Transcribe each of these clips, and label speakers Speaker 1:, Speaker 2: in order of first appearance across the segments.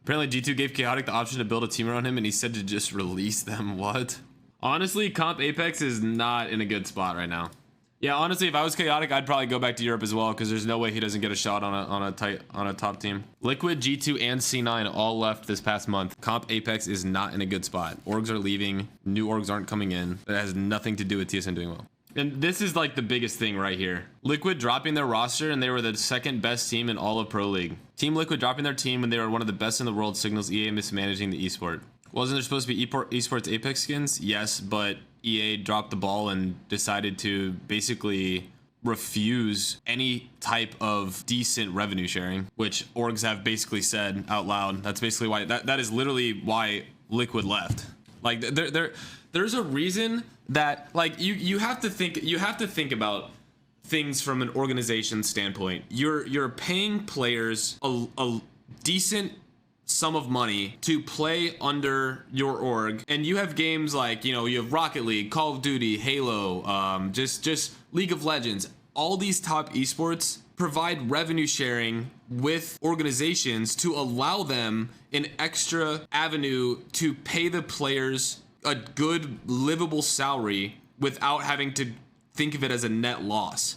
Speaker 1: Apparently G2 gave Chaotic the option to build a team around him, and he said to just release them. What? Honestly, comp Apex is not in a good spot right now. Yeah, honestly, if I was Chaotic, I'd probably go back to Europe as well, because there's no way he doesn't get a shot on a top team. Liquid, G2, and C9 all left this past month. Comp Apex is not in a good spot. Orgs are leaving. New orgs aren't coming in. That has nothing to do with TSM doing well. And this is like the biggest thing right here. Liquid dropping their roster, and they were the second best team in all of Pro League. Team Liquid dropping their team when they were one of the best in the world signals EA mismanaging the esport. Wasn't there supposed to be esports Apex skins? Yes, but EA dropped the ball and decided to basically refuse any type of decent revenue sharing, which orgs have basically said out loud. That's basically why that is literally why Liquid left. Like there's a reason that, like, you have to think about things from an organization standpoint. You're paying players a decent sum of money to play under your org, and you have games like, you know, you have Rocket League, Call of Duty, Halo, just League of Legends. All these top esports provide revenue sharing with organizations to allow them an extra avenue to pay the players a good livable salary without having to think of it as a net loss.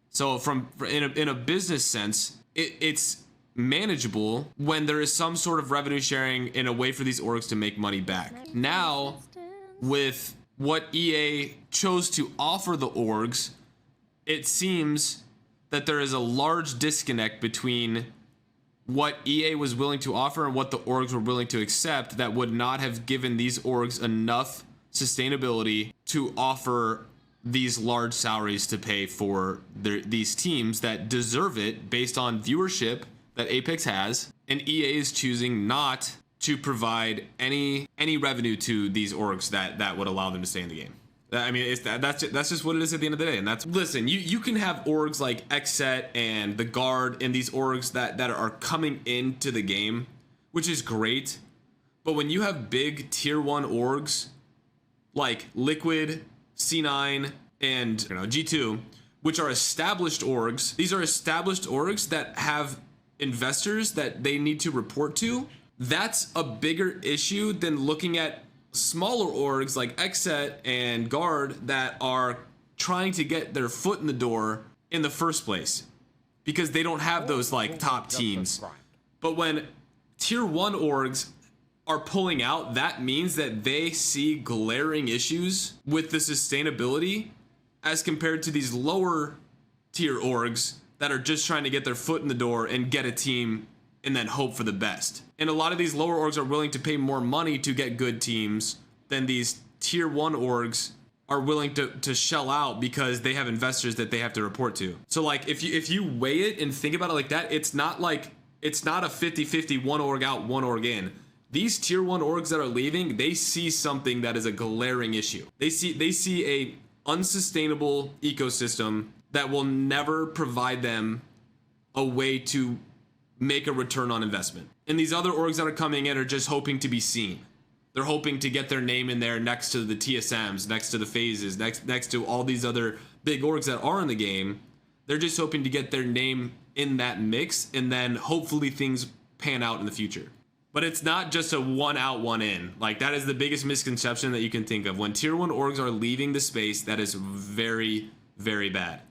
Speaker 1: So in a business sense, it's manageable when there is some sort of revenue sharing in a way for these orgs to make money back. Now, with what EA chose to offer the orgs, it seems that there is a large disconnect between what EA was willing to offer and what the orgs were willing to accept that would not have given these orgs enough sustainability to offer these large salaries to pay for these teams that deserve it based on viewership that Apex has, and EA is choosing not to provide any revenue to these orgs that would allow them to stay in the game. I mean, that's just what it is at the end of the day. And that's, listen, you can have orgs like Xset and the Guard and these orgs that are coming into the game, which is great. But when you have big tier 1 orgs like Liquid, C9, and G2, which are established orgs, these are established orgs that have investors that they need to report to. That's a bigger issue than looking at smaller orgs like Xset and Guard that are trying to get their foot in the door in the first place because they don't have those like top teams. But when tier 1 orgs are pulling out, that means that they see glaring issues with the sustainability as compared to these lower tier orgs that are just trying to get their foot in the door and get a team and then hope for the best. And a lot of these lower orgs are willing to pay more money to get good teams than these tier 1 orgs are willing to shell out because they have investors that they have to report to. So like if you weigh it and think about it like that, it's not a 50-50 one org out, one org in. These tier 1 orgs that are leaving, they see something that is a glaring issue. They see a unsustainable ecosystem that will never provide them a way to make a return on investment. And these other orgs that are coming in are just hoping to be seen. They're hoping to get their name in there next to the TSMs, next to the phases, next to all these other big orgs that are in the game. They're just hoping to get their name in that mix, and then hopefully things pan out in the future. But it's not just a one out, one in. Like, that is the biggest misconception that you can think of. When tier 1 orgs are leaving the space, that is very, very bad.